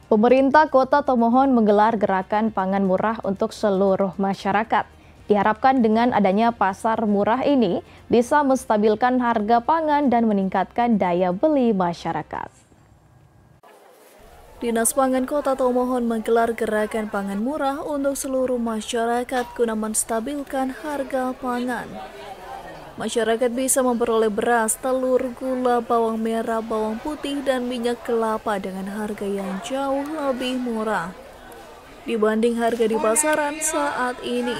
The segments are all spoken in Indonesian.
Pemerintah Kota Tomohon menggelar gerakan pangan murah untuk seluruh masyarakat. Diharapkan dengan adanya pasar murah ini bisa menstabilkan harga pangan dan meningkatkan daya beli masyarakat. Dinas Pangan Kota Tomohon menggelar gerakan pangan murah untuk seluruh masyarakat guna menstabilkan harga pangan. Masyarakat bisa memperoleh beras, telur, gula, bawang merah, bawang putih, dan minyak kelapa dengan harga yang jauh lebih murah dibanding harga di pasaran saat ini.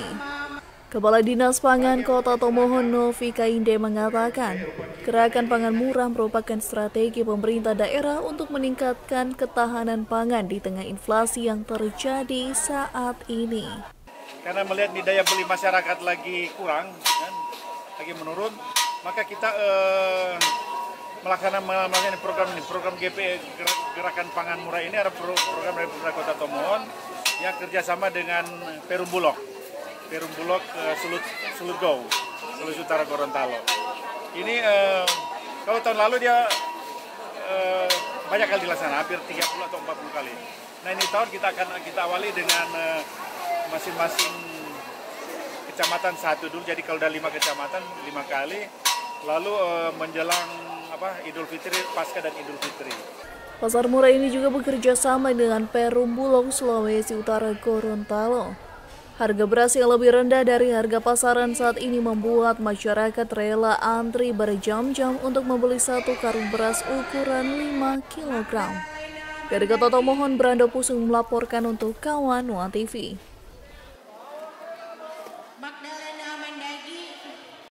Kepala Dinas Pangan Kota Tomohon Novi Kainde mengatakan, gerakan pangan murah merupakan strategi pemerintah daerah untuk meningkatkan ketahanan pangan di tengah inflasi yang terjadi saat ini. Karena melihat nih daya beli masyarakat lagi kurang, lagi menurun, maka kita melaksanakan program GP Gerakan Pangan Murah ini ada program dari Pemerintah Kota Tomohon yang kerjasama dengan Perum Bulog Sulut Go, Sulawesi Utara Gorontalo. Ini kalau tahun lalu dia banyak kali dilaksanakan, hampir 30 atau 40 kali. Nah ini tahun kita awali dengan masing-masing kecamatan satu dulu, jadi kalau udah 5 kecamatan 5 kali, lalu menjelang Idul Fitri, Pasca dan Idul Fitri. Pasar murah ini juga bekerja sama dengan Perum Bulog Sulawesi Utara Gorontalo. Harga beras yang lebih rendah dari harga pasaran saat ini membuat masyarakat rela antri berjam-jam untuk membeli satu karung beras ukuran 5 kg. Dari Kota Tomohon, Brando Pusung melaporkan untuk Kawan One TV.